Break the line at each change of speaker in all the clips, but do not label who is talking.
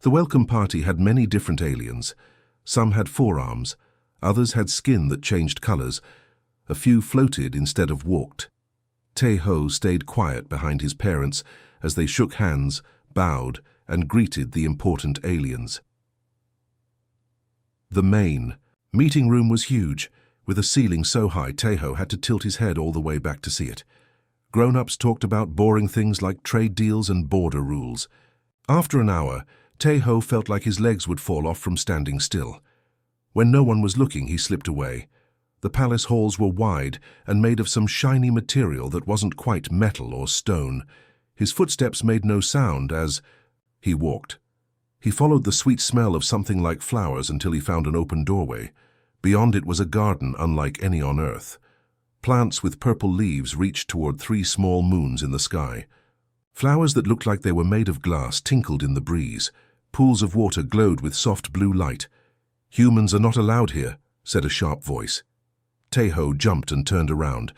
The welcome party had many different aliens. Some had forearms, others had skin that changed colors. A few floated instead of walked. Tae-ho stayed quiet behind his parents as they shook hands, bowed, and greeted the important aliens. The main meeting room was huge, with a ceiling so high Tae-ho had to tilt his head all the way back to see it. Grown-ups talked about boring things like trade deals and border rules. After an hour, Tae-ho felt like his legs would fall off from standing still. When no one was looking, he slipped away. The palace halls were wide and made of some shiny material that wasn't quite metal or stone. His footsteps made no sound as he walked. He followed the sweet smell of something like flowers until he found an open doorway. Beyond it was a garden unlike any on Earth. Plants with purple leaves reached toward 3 small moons in the sky. Flowers that looked like they were made of glass tinkled in the breeze. Pools of water glowed with soft blue light. "Humans are not allowed here," said a sharp voice. Tae-ho jumped and turned around.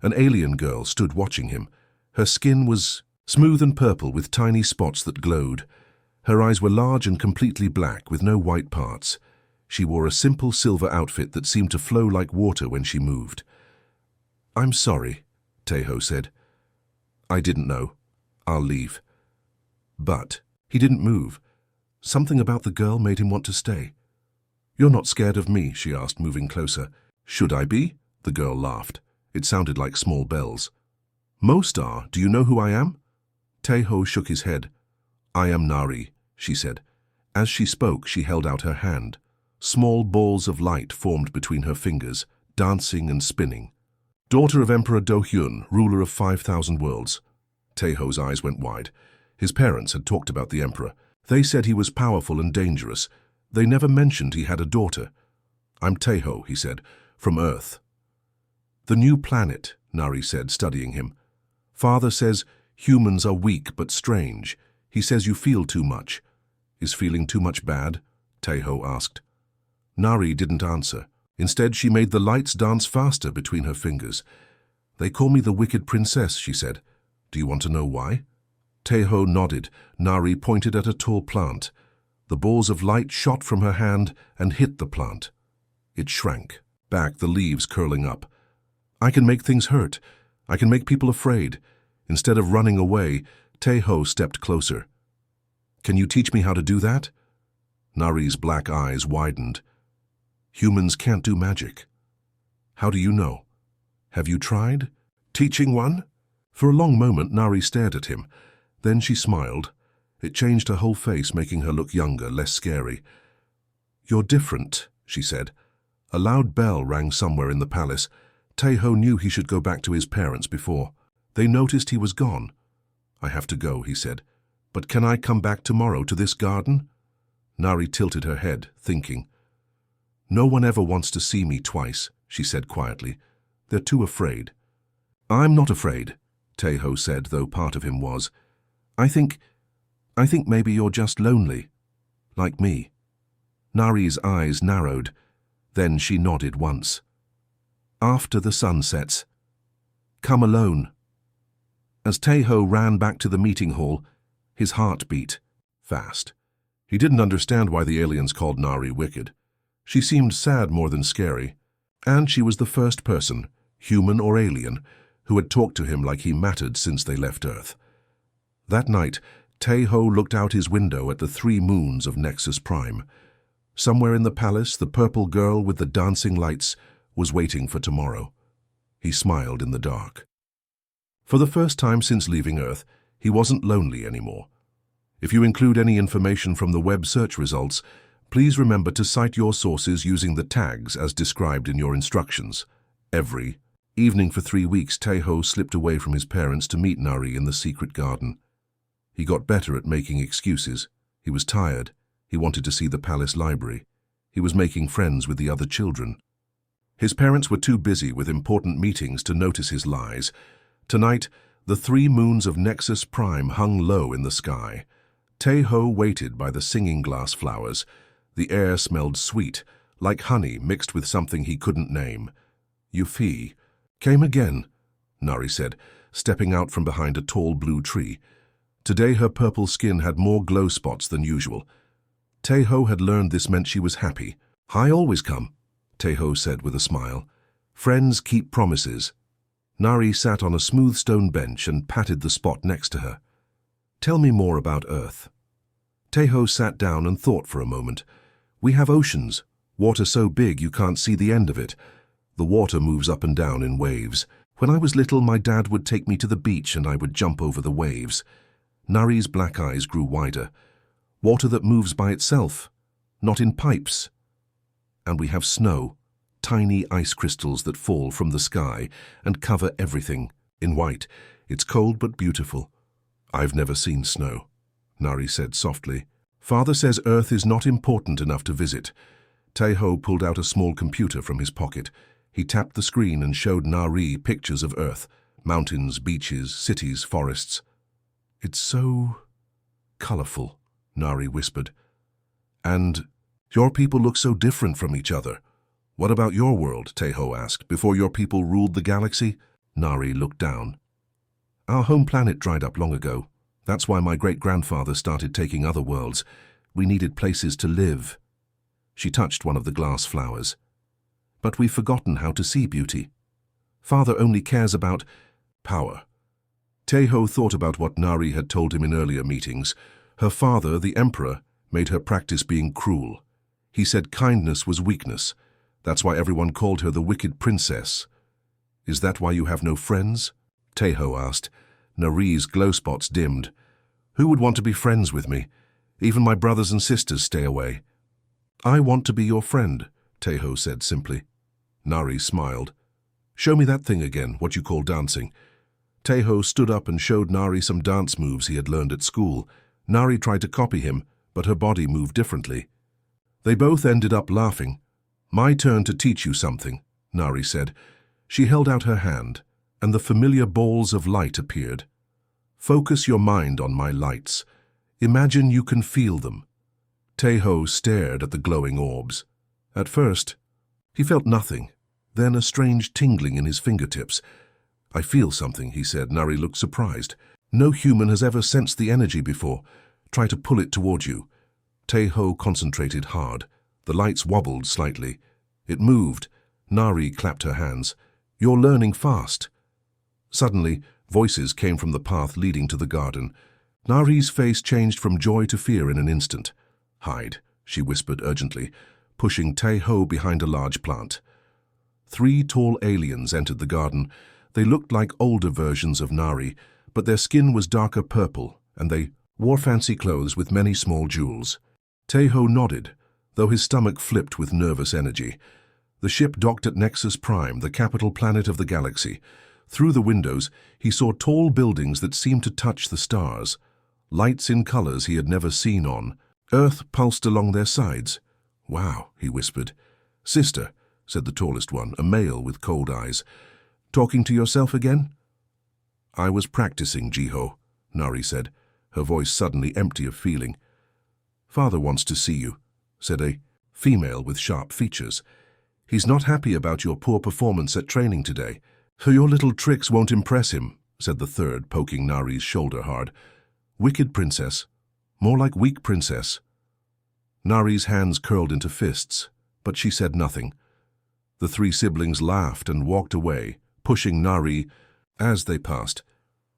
An alien girl stood watching him. Her skin was smooth and purple with tiny spots that glowed. Her eyes were large and completely black with no white parts. She wore a simple silver outfit that seemed to flow like water when she moved. "I'm sorry," Tae-ho said. "I didn't know. I'll leave." But he didn't move. Something about the girl made him want to stay. "You're not scared of me?" she asked, moving closer. "Should I be?" The girl laughed. It sounded like small bells. "Most are. Do you know who I am?" Tae-ho shook his head. "I am Nari," she said. As she spoke, she held out her hand. Small balls of light formed between her fingers, dancing and spinning. "Daughter of Emperor Do-hyun, ruler of 5,000 worlds." Tae-ho's eyes went wide. His parents had talked about the emperor. They said he was powerful and dangerous. They never mentioned he had a daughter. "I'm Tae-ho," he said, "from Earth." "The new planet," Nari said, studying him. "Father says humans are weak but strange. He says you feel too much." "Is feeling too much bad?" Tae-ho asked. Nari didn't answer. Instead, she made the lights dance faster between her fingers. "They call me the Wicked Princess," she said. "Do you want to know why?" Tae-ho nodded. Nari pointed at a tall plant. The balls of light shot from her hand and hit the plant. It shrank, back, the leaves curling up. "I can make things hurt. I can make people afraid." Instead of running away, Tae-ho stepped closer. "Can you teach me how to do that?" Nari's black eyes widened. "Humans can't do magic." "How do you know?" "Have you tried teaching one?" For a long moment, Nari stared at him. Then she smiled. It changed her whole face, making her look younger, less scary. "You're different," she said. A loud bell rang somewhere in the palace. Tae-ho knew he should go back to his parents before. They noticed he was gone. "I have to go," he said. "But can I come back tomorrow to this garden?" Nari tilted her head, thinking. "No one ever wants to see me twice," she said quietly. "They're too afraid." "I'm not afraid," Tae-ho said, though part of him was. I think maybe you're just lonely, like me." Nari's eyes narrowed. Then she nodded once. "After the sun sets. Come alone." As Tae-ho ran back to the meeting hall, his heart beat fast. He didn't understand why the aliens called Nari wicked. She seemed sad more than scary, and she was the first person, human or alien, who had talked to him like he mattered since they left Earth. That night, Tae-ho looked out his window at the 3 moons of Nexus Prime. Somewhere in the palace, the purple girl with the dancing lights was waiting for tomorrow. He smiled in the dark. For the first time since leaving Earth, he wasn't lonely anymore. If you include any information from the web search results, please remember to cite your sources using the tags as described in your instructions. Every evening for 3 weeks, Tae-ho slipped away from his parents to meet Nari in the secret garden. He got better at making excuses. He was tired. He wanted to see the palace library. He was making friends with the other children. His parents were too busy with important meetings to notice his lies. Tonight, the 3 moons of Nexus Prime hung low in the sky. Tae-ho waited by the singing glass flowers. The air smelled sweet, like honey mixed with something he couldn't name. "Yufi came again," Nari said, stepping out from behind a tall blue tree. Today her purple skin had more glow spots than usual. Taeho had learned this meant she was happy. "I always come," Taeho said with a smile. "Friends keep promises." Nari sat on a smooth stone bench and patted the spot next to her. "Tell me more about Earth." Taeho sat down and thought for a moment. "We have oceans, water so big you can't see the end of it. The water moves up and down in waves. When I was little, my dad would take me to the beach and I would jump over the waves." Nari's black eyes grew wider. "Water that moves by itself, not in pipes. And we have snow, tiny ice crystals that fall from the sky and cover everything in white. It's cold but beautiful." "I've never seen snow," Nari said softly. "Father says Earth is not important enough to visit." Taeho pulled out a small computer from his pocket. He tapped the screen and showed Nari pictures of Earth, mountains, beaches, cities, forests. "It's so colorful," Nari whispered. "And your people look so different from each other." "What about your world?" Taeho asked. "Before your people ruled the galaxy?" Nari looked down. "Our home planet dried up long ago. That's why my great-grandfather started taking other worlds. We needed places to live." She touched one of the glass flowers. "But we've forgotten how to see beauty. Father only cares about power." Taeho thought about what Nari had told him in earlier meetings. Her father, the Emperor, made her practice being cruel. He said kindness was weakness. That's why everyone called her the Wicked Princess. "Is that why you have no friends?" Taeho asked. Nari's glow spots dimmed. "Who would want to be friends with me? Even my brothers and sisters stay away." "I want to be your friend," Taeho said simply. Nari smiled. "Show me that thing again, what you call dancing." Taeho stood up and showed Nari some dance moves he had learned at school. Nari tried to copy him, but her body moved differently. They both ended up laughing. "My turn to teach you something," Nari said. She held out her hand, and the familiar balls of light appeared. "Focus your mind on my lights. Imagine you can feel them." Taeho stared at the glowing orbs. At first, he felt nothing, then a strange tingling in his fingertips. "I feel something," he said. Nari looked surprised. "No human has ever sensed the energy before. Try to pull it toward you." Taeho concentrated hard. The lights wobbled slightly. It moved. Nari clapped her hands. "You're learning fast." Suddenly, voices came from the path leading to the garden. Nari's face changed from joy to fear in an instant. "Hide," she whispered urgently, pushing Taeho behind a large plant. 3 tall aliens entered the garden. They looked like older versions of Nari, but their skin was darker purple, and they wore fancy clothes with many small jewels. Taeho nodded, though his stomach flipped with nervous energy. The ship docked at Nexus Prime, the capital planet of the galaxy. Through the windows, he saw tall buildings that seemed to touch the stars. Lights in colors he had never seen on. Earth pulsed along their sides. "Wow," he whispered. "Sister," said the tallest one, a male with cold eyes. "Talking to yourself again?" "I was practicing, Jiho," Nari said, her voice suddenly empty of feeling. "Father wants to see you," said a female with sharp features. "He's not happy about your poor performance at training today." "Your little tricks won't impress him," said the third, poking Nari's shoulder hard. "Wicked princess. More like weak princess." Nari's hands curled into fists, but she said nothing. The 3 siblings laughed and walked away, pushing Nari as they passed.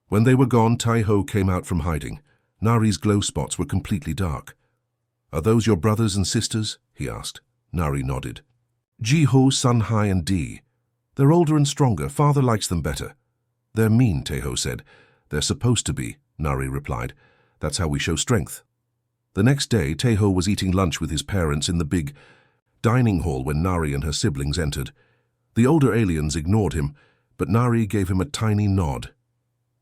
When they were gone, Taeho came out from hiding. Nari's glow spots were completely dark. "Are those your brothers and sisters?" he asked. Nari nodded. "Jiho, Sunhai, and D. They're older and stronger. Father likes them better." "They're mean," Taeho said. "They're supposed to be," Nari replied. "That's how we show strength." The next day, Taeho was eating lunch with his parents in the big dining hall when Nari and her siblings entered. The older aliens ignored him, but Nari gave him a tiny nod.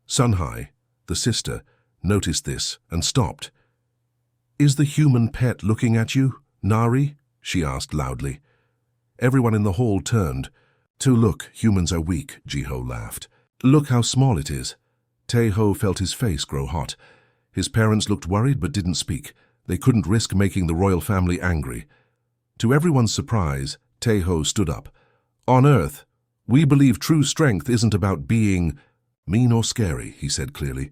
Sunhai, the sister, noticed this and stopped. "Is the human pet looking at you, Nari?" she asked loudly. Everyone in the hall turned. "To look, humans are weak," Jiho laughed. "Look how small it is." Taeho felt his face grow hot. His parents looked worried but didn't speak. They couldn't risk making the royal family angry. To everyone's surprise, Taeho stood up. "On Earth, we believe true strength isn't about being mean or scary," he said clearly.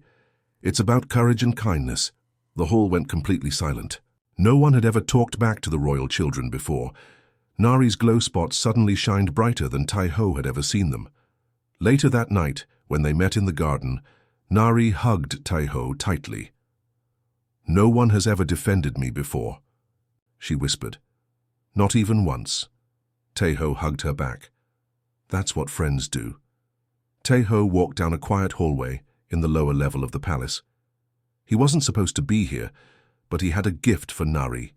"It's about courage and kindness." The hall went completely silent. No one had ever talked back to the royal children before. Nari's glow spots suddenly shined brighter than Tai-Ho had ever seen them. Later that night, when they met in the garden, Nari hugged Tai-Ho tightly. "No one has ever defended me before," she whispered. "Not even once." Tai-Ho hugged her back. "That's what friends do." Tai-Ho walked down a quiet hallway in the lower level of the palace. He wasn't supposed to be here, but he had a gift for Nari,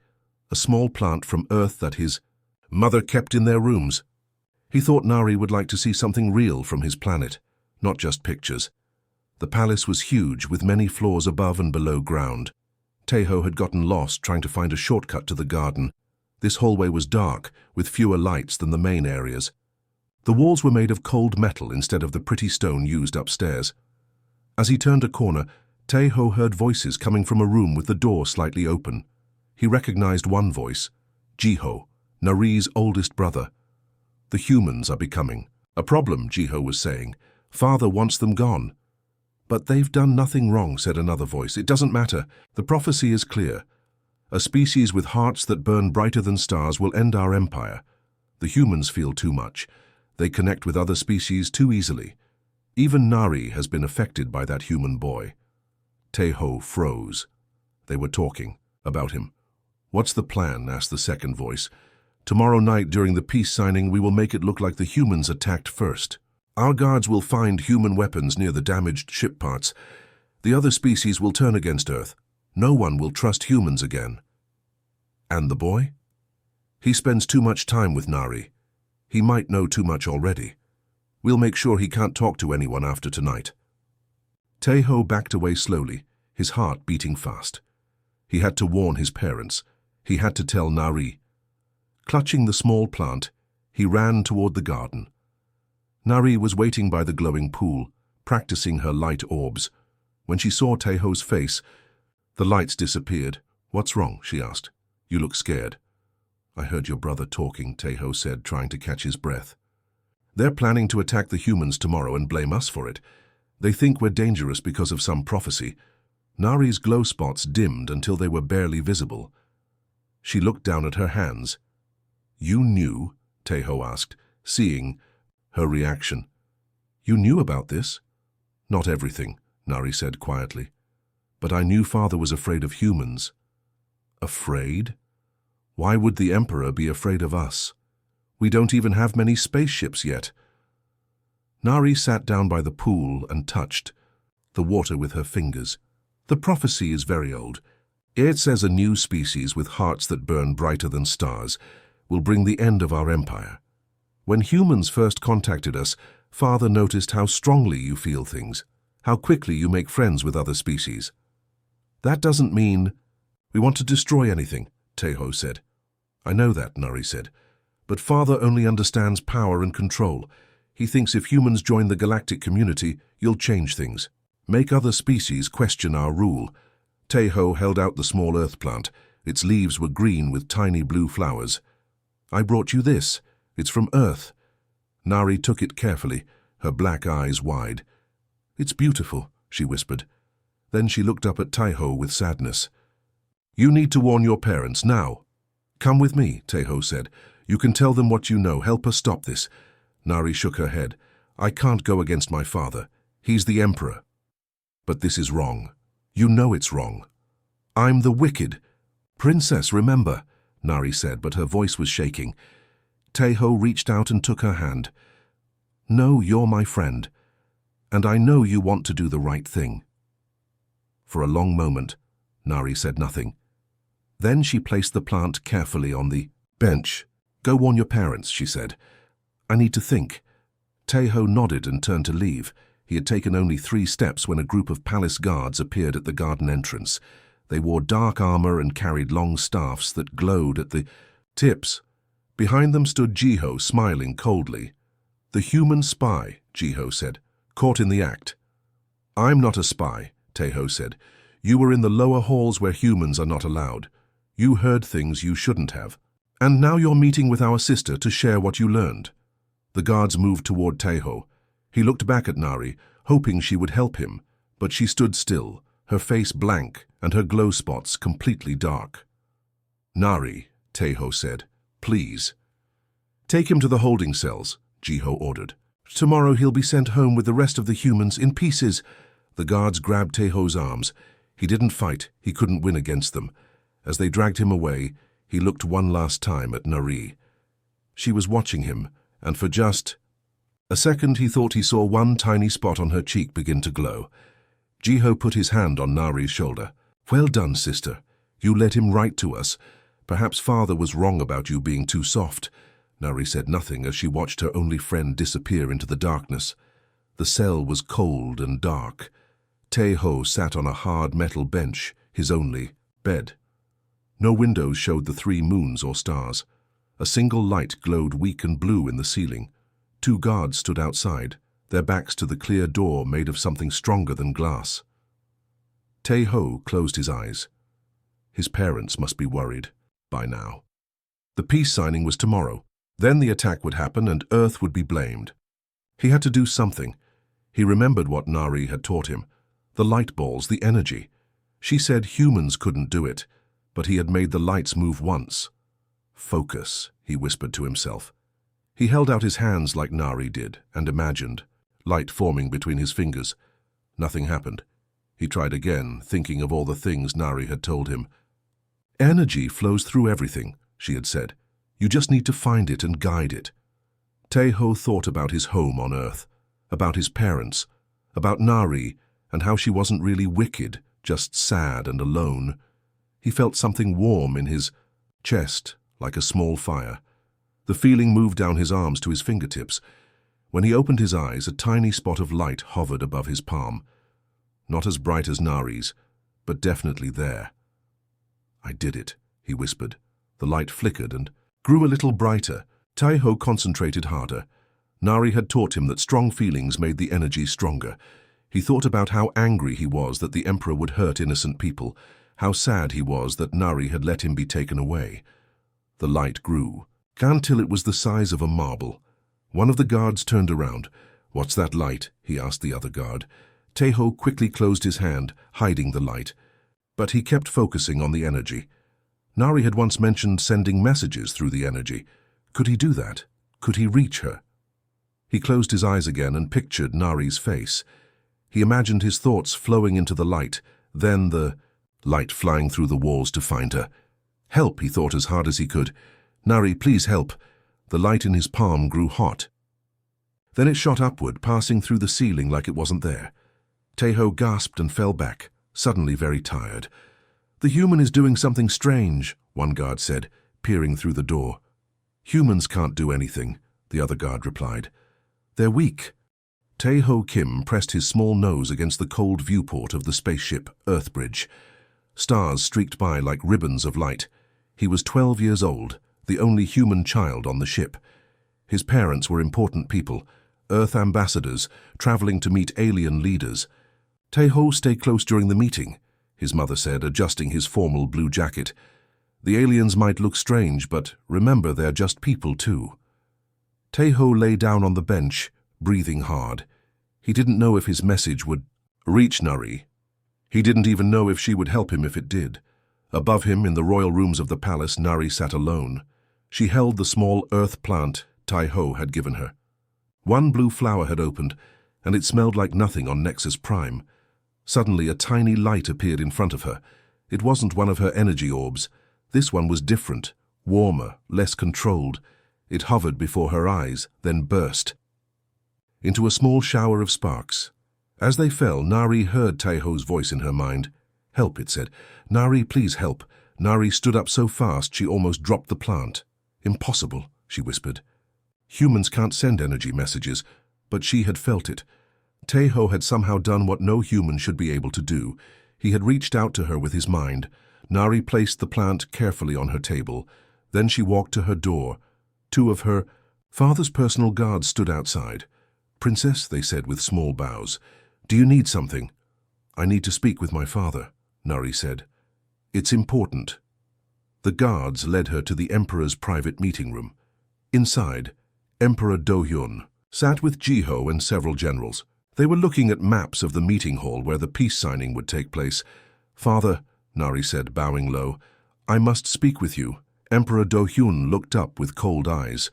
a small plant from Earth that his mother kept in their rooms. He thought Nari would like to see something real from his planet, not just pictures. The palace was huge, with many floors above and below ground. Tai-Ho had gotten lost trying to find a shortcut to the garden. This hallway was dark, with fewer lights than the main areas. The walls were made of cold metal instead of the pretty stone used upstairs. As he turned a corner, Tai-Ho heard voices coming from a room with the door slightly open. He recognized one voice, Ji-Ho, Nari's oldest brother. "The humans are becoming a problem," Ji-Ho was saying. "Father wants them gone." "But they've done nothing wrong," said another voice. "It doesn't matter. The prophecy is clear. A species with hearts that burn brighter than stars will end our empire. The humans feel too much. They connect with other species too easily. Even Nari has been affected by that human boy." Tai-Ho froze. They were talking about him. "What's the plan?" asked the second voice. "Tomorrow night during the peace signing, we will make it look like the humans attacked first. Our guards will find human weapons near the damaged ship parts. The other species will turn against Earth. No one will trust humans again." "And the boy?" "He spends too much time with Nari. He might know too much already. We'll make sure he can't talk to anyone after tonight." Tai-Ho backed away slowly, his heart beating fast. He had to warn his parents. He had to tell Nari. Clutching the small plant, he ran toward the garden. Nari was waiting by the glowing pool, practicing her light orbs. When she saw Tai-Ho's face, the lights disappeared. "What's wrong?" she asked. "You look scared." "I heard your brother talking," Tai-Ho said, trying to catch his breath. "They're planning to attack the humans tomorrow and blame us for it. They think we're dangerous because of some prophecy." Nari's glow spots dimmed until they were barely visible. She looked down at her hands. "You knew?" Tai-Ho asked, seeing her reaction. "You knew about this?" "Not everything," Nari said quietly. "But I knew Father was afraid of humans." "Afraid? Why would the Emperor be afraid of us? We don't even have many spaceships yet." Nari sat down by the pool and touched the water with her fingers. "The prophecy is very old. It says a new species with hearts that burn brighter than stars will bring the end of our empire. When humans first contacted us, Father noticed how strongly you feel things, how quickly you make friends with other species. That doesn't mean we want to destroy anything," Tai-Ho said. "I know that," Nari said. "But Father only understands power and control. He thinks if humans join the galactic community, you'll change things. Make other species question our rule." Tai-Ho held out the small earth plant. Its leaves were green with tiny blue flowers. "I brought you this. It's from Earth." Nari took it carefully, her black eyes wide. "It's beautiful," she whispered. Then she looked up at Tai-Ho with sadness. "You need to warn your parents now." "Come with me," Tai-Ho said. "You can tell them what you know. Help us stop this." Nari shook her head. "I can't go against my father. He's the Emperor." "But this is wrong. You know it's wrong." "I'm the wicked." "Princess, remember," Nari said, but her voice was shaking. Tai-Ho reached out and took her hand. "No, you're my friend, and I know you want to do the right thing." For a long moment, Nari said nothing. Then she placed the plant carefully on the bench. "Go warn your parents," she said. "I need to think." Tai-Ho nodded and turned to leave. He had taken only 3 steps when a group of palace guards appeared at the garden entrance. They wore dark armor and carried long staffs that glowed at the tips. Behind them stood Ji-Ho, smiling coldly. "The human spy," Ji-Ho said, "caught in the act." "I'm not a spy," Tai-Ho said. "You were in the lower halls where humans are not allowed. You heard things you shouldn't have. And now you're meeting with our sister to share what you learned." The guards moved toward Tai-Ho. He looked back at Nari, hoping she would help him, but she stood still, her face blank and her glow spots completely dark. Nari, Taeho said. Please. Take him to the holding cells, Jiho ordered. Tomorrow he'll be sent home with the rest of the humans in pieces. The guards grabbed Taeho's arms. He didn't fight. He couldn't win against them. As they dragged him away, he looked one last time at Nari. She was watching him, and for just a second he thought he saw one tiny spot on her cheek begin to glow. Jiho put his hand on Nari's shoulder. Well done, sister. You led him right to us. Perhaps father was wrong about you being too soft. Nari said nothing as she watched her only friend disappear into the darkness. The cell was cold and dark. Taeho sat on a hard metal bench, his only bed. No windows showed the 3 moons or stars. A single light glowed weak and blue in the ceiling. 2 guards stood outside, their backs to the clear door made of something stronger than glass. Taeho closed his eyes. His parents must be worried by now. The peace signing was tomorrow. Then the attack would happen and Earth would be blamed. He had to do something. He remembered what Nari had taught him. The light balls, the energy. She said humans couldn't do it, but he had made the lights move once. Focus, he whispered to himself. He held out his hands like Nari did and imagined, light forming between his fingers. Nothing happened. He tried again, thinking of all the things Nari had told him. Energy flows through everything, she had said. You just need to find it and guide it. Taeho thought about his home on Earth, about his parents, about Nari, and how she wasn't really wicked, just sad and alone. He felt something warm in his chest, like a small fire. The feeling moved down his arms to his fingertips. When he opened his eyes, a tiny spot of light hovered above his palm. Not as bright as Nari's, but definitely there. I did it, he whispered. The light flickered and grew a little brighter. Taeho concentrated harder. Nari had taught him that strong feelings made the energy stronger. He thought about how angry he was that the Emperor would hurt innocent people, how sad he was that Nari had let him be taken away. The light grew, until it was the size of a marble. One of the guards turned around. What's that light? He asked the other guard. Taeho quickly closed his hand, hiding the light. But he kept focusing on the energy. Nari had once mentioned sending messages through the energy. Could he do that? Could he reach her? He closed his eyes again and pictured Nari's face. He imagined his thoughts flowing into the light, then the light flying through the walls to find her. Help, he thought as hard as he could. Nari, please help. The light in his palm grew hot. Then it shot upward, passing through the ceiling like it wasn't there. Taeho gasped and fell back, suddenly very tired. The human is doing something strange, one guard said, peering through the door. Humans can't do anything, the other guard replied. They're weak. Taeho Kim pressed his small nose against the cold viewport of the spaceship Earthbridge. Stars streaked by like ribbons of light. He was 12 years old, the only human child on the ship. His parents were important people, Earth ambassadors, traveling to meet alien leaders. Taeho, stay close during the meeting, his mother said, adjusting his formal blue jacket. The aliens might look strange, but remember they're just people too. Taeho lay down on the bench, breathing hard. He didn't know if his message would reach Nari. He didn't even know if she would help him if it did. Above him, in the royal rooms of the palace, Nari sat alone. She held the small earth plant Taeho had given her. One blue flower had opened, and it smelled like nothing on Nexus Prime. Suddenly, a tiny light appeared in front of her. It wasn't one of her energy orbs. This one was different, warmer, less controlled. It hovered before her eyes, then burst into a small shower of sparks. As they fell, Nari heard Taeho's voice in her mind. Help, it said. Nari, please help. Nari stood up so fast she almost dropped the plant. Impossible, she whispered. Humans can't send energy messages, but she had felt it. Taeho had somehow done what no human should be able to do. He had reached out to her with his mind. Nari placed the plant carefully on her table. Then she walked to her door. 2 of her father's personal guards stood outside. Princess, they said with small bows, do you need something? I need to speak with my father, Nari said. It's important. The guards led her to the Emperor's private meeting room. Inside, Emperor Do-hyun sat with Jiho and several generals. They were looking at maps of the meeting hall where the peace signing would take place. Father, Nari said, bowing low, I must speak with you. Emperor Do-hyun looked up with cold eyes.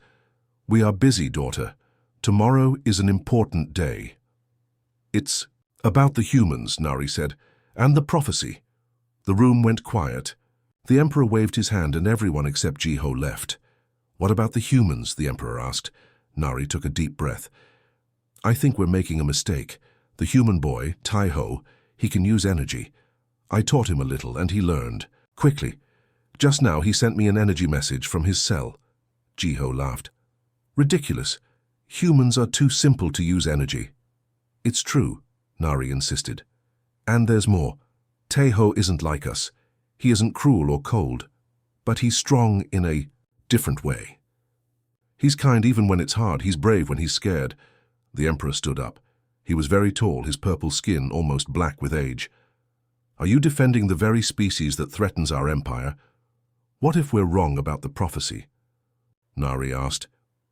We are busy, daughter. Tomorrow is an important day. It's about the humans, Nari said, and the prophecy. The room went quiet. The Emperor waved his hand and everyone except Ji-ho left. What about the humans? The Emperor asked. Nari took a deep breath. I think we're making a mistake. The human boy, Tai-ho, he can use energy. I taught him a little and he learned. Quickly. Just now he sent me an energy message from his cell. Ji-ho laughed. Ridiculous. Humans are too simple to use energy. It's true, Nari insisted. And there's more. Tai-ho isn't like us. He isn't cruel or cold. But he's strong in a different way. He's kind even when it's hard. He's brave when he's scared. The Emperor stood up. He was very tall, his purple skin almost black with age. Are you defending the very species that threatens our empire? What if we're wrong about the prophecy? Nari asked.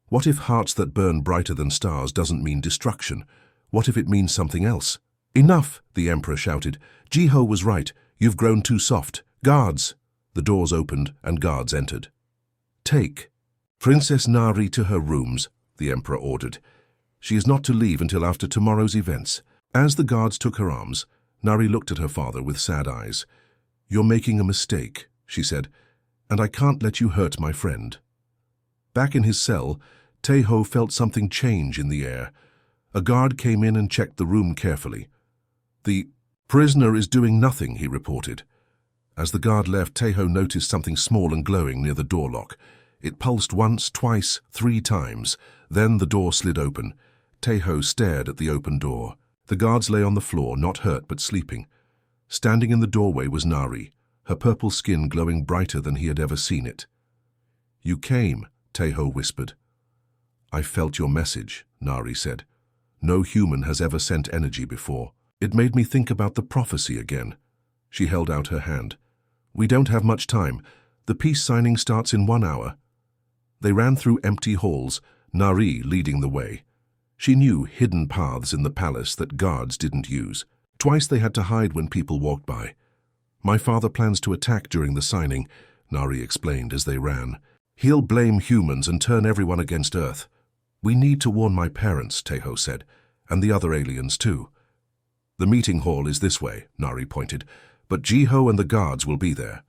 What if hearts that burn brighter than stars doesn't mean destruction? What if it means something else? Enough, the Emperor shouted. Ji-ho was right. You've grown too soft. Guards! The doors opened and guards entered. Take Princess Nari to her rooms, the Emperor ordered. She is not to leave until after tomorrow's events. As the guards took her arms, Nari looked at her father with sad eyes. You're making a mistake, she said, and I can't let you hurt my friend. Back in his cell, Tai-ho felt something change in the air. A guard came in and checked the room carefully. The prisoner is doing nothing, he reported. As the guard left, Tai-ho noticed something small and glowing near the door lock. It pulsed once, twice, 3 times. Then the door slid open. Tai-ho stared at the open door. The guards lay on the floor, not hurt but sleeping. Standing in the doorway was Nari, her purple skin glowing brighter than he had ever seen it. You came, Tai-ho whispered. I felt your message, Nari said. No human has ever sent energy before. It made me think about the prophecy again. She held out her hand. We don't have much time. The peace signing starts in 1 hour. They ran through empty halls, Nari leading the way. She knew hidden paths in the palace that guards didn't use. Twice they had to hide when people walked by. My father plans to attack during the signing, Nari explained as they ran. He'll blame humans and turn everyone against Earth. We need to warn my parents, Tai-ho said, and the other aliens too. The meeting hall is this way, Nari pointed, but Ji-ho and the guards will be there.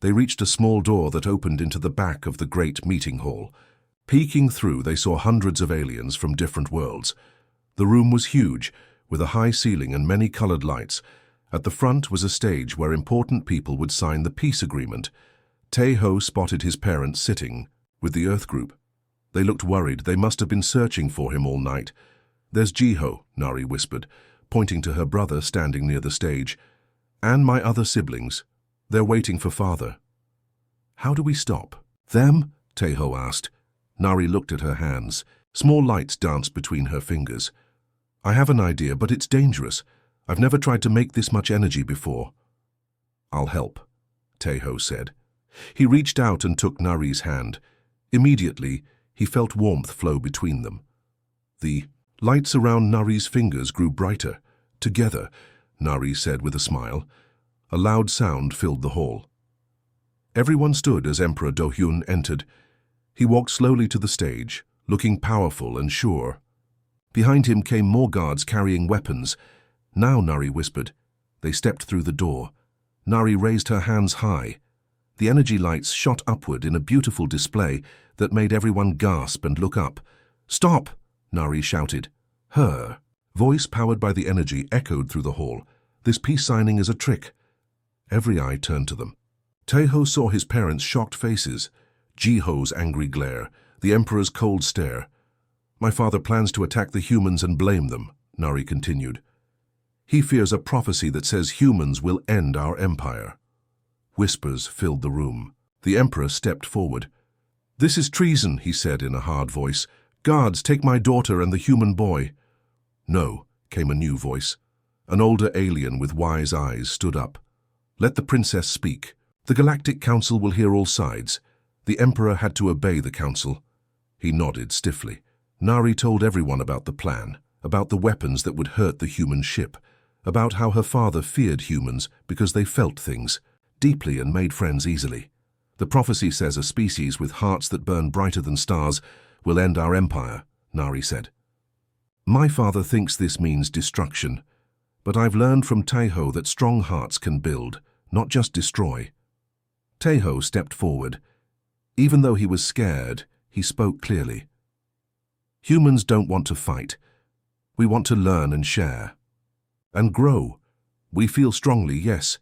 They reached a small door that opened into the back of the great meeting hall. Peeking through, they saw hundreds of aliens from different worlds. The room was huge, with a high ceiling and many colored lights. At the front was a stage where important people would sign the peace agreement. Tai-ho spotted his parents sitting with the Earth group. They looked worried. They must have been searching for him all night. There's Ji-ho, Nari whispered, pointing to her brother standing near the stage. And my other siblings. They're waiting for father. How do we stop them? Tai-ho asked. Nari looked at her hands. Small lights danced between her fingers. I have an idea, but it's dangerous. I've never tried to make this much energy before. I'll help, Tai-ho said. He reached out and took Nari's hand. Immediately, he felt warmth flow between them. The lights around Nari's fingers grew brighter. Together, Nari said with a smile. A loud sound filled the hall. Everyone stood as Emperor Do-hyun entered. He walked slowly to the stage, looking powerful and sure. Behind him came more guards carrying weapons. Now, Nari whispered. They stepped through the door. Nari raised her hands high. The energy lights shot upward in a beautiful display that made everyone gasp and look up. Stop! Nari shouted. Her voice, powered by the energy, echoed through the hall. This peace signing is a trick. Every eye turned to them. Tai-ho saw his parents' shocked faces, Ji-ho's angry glare, the Emperor's cold stare. My father plans to attack the humans and blame them, Nari continued. He fears a prophecy that says humans will end our empire. Whispers filled the room. The Emperor stepped forward. This is treason, he said in a hard voice. Guards, take my daughter and the human boy. No, came a new voice. An older alien with wise eyes stood up. Let the princess speak. The Galactic Council will hear all sides. The Emperor had to obey the council. He nodded stiffly. Nari told everyone about the plan, about the weapons that would hurt the human ship, about how her father feared humans because they felt things. deeply and made friends easily. The prophecy says a species with hearts that burn brighter than stars will end our empire, Nari said. My father thinks this means destruction, but I've learned from Taeho that strong hearts can build, not just destroy. Taeho stepped forward. Even though he was scared, he spoke clearly. Humans don't want to fight. We want to learn and share. And grow. We feel strongly, yes.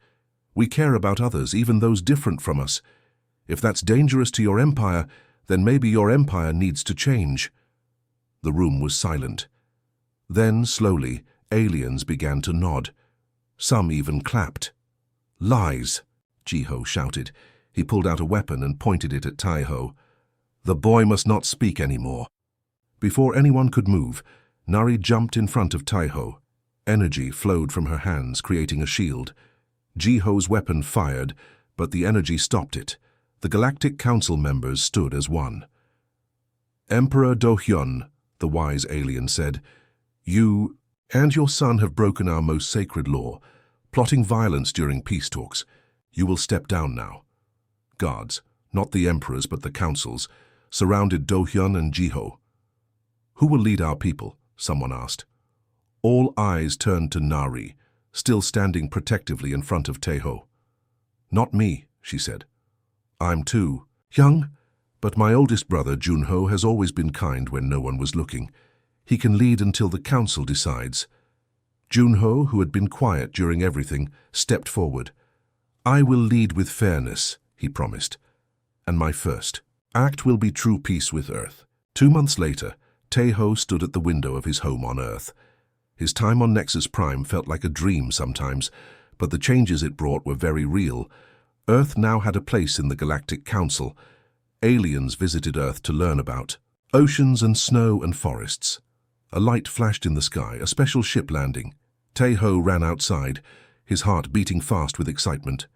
We care about others, even those different from us. If that's dangerous to your empire, then maybe your empire needs to change. The room was silent. Then, slowly, aliens began to nod. Some even clapped. Lies, Jiho shouted. He pulled out a weapon and pointed it at Taeho. The boy must not speak anymore. Before anyone could move, Nari jumped in front of Taeho. Energy flowed from her hands, creating a shield. Jiho's weapon fired, but the energy stopped it. The Galactic Council members stood as one. Emperor Do-hyun, the wise alien said, you and your son have broken our most sacred law, plotting violence during peace talks. You will step down now. Guards, not the emperors but the councils, surrounded Do-hyun and Jiho. Who will lead our people? Someone asked. All eyes turned to Nari, still standing protectively in front of Taeho. Not me, she said. I'm too young, but my oldest brother Junho has always been kind when no one was looking. He can lead until the council decides. Junho, who had been quiet during everything, stepped forward. I will lead with fairness, he promised. And my first act will be true peace with Earth. 2 months later, Taeho stood at the window of his home on Earth. His time on Nexus Prime felt like a dream sometimes, but the changes it brought were very real. Earth now had a place in the Galactic Council. Aliens visited Earth to learn about oceans and snow and forests. A light flashed in the sky, a special ship landing. Taeho ran outside, his heart beating fast with excitement.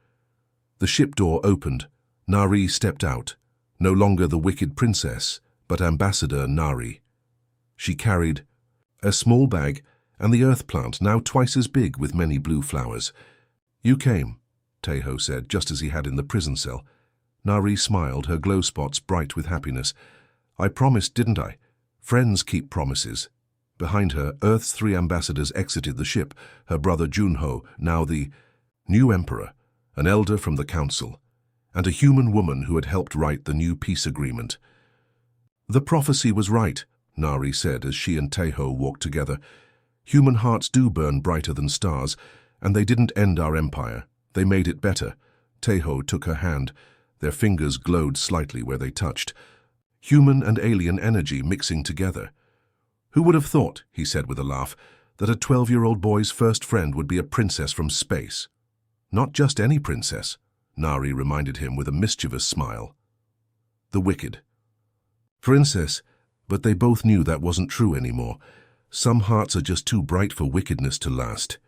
The ship door opened. Nari stepped out, no longer the wicked princess, but Ambassador Nari. She carried a small bag and the earth plant, now twice as big, with many blue flowers. You came, Taeho said, just as he had in the prison cell. Nari smiled, her glow spots bright with happiness. I promised, didn't I? Friends keep promises. Behind her, Earth's 3 ambassadors exited the ship, her brother Junho, now the new emperor, an elder from the council, and a human woman who had helped write the new peace agreement. The prophecy was right, Nari said as she and Taeho walked together. Human hearts do burn brighter than stars, and they didn't end our empire. They made it better. Taeho took her hand. Their fingers glowed slightly where they touched. Human and alien energy mixing together. Who would have thought, he said with a laugh, that a 12-year-old boy's first friend would be a princess from space? Not just any princess, Nari reminded him with a mischievous smile. The wicked. Princess, but they both knew that wasn't true anymore. Some hearts are just too bright for wickedness to last.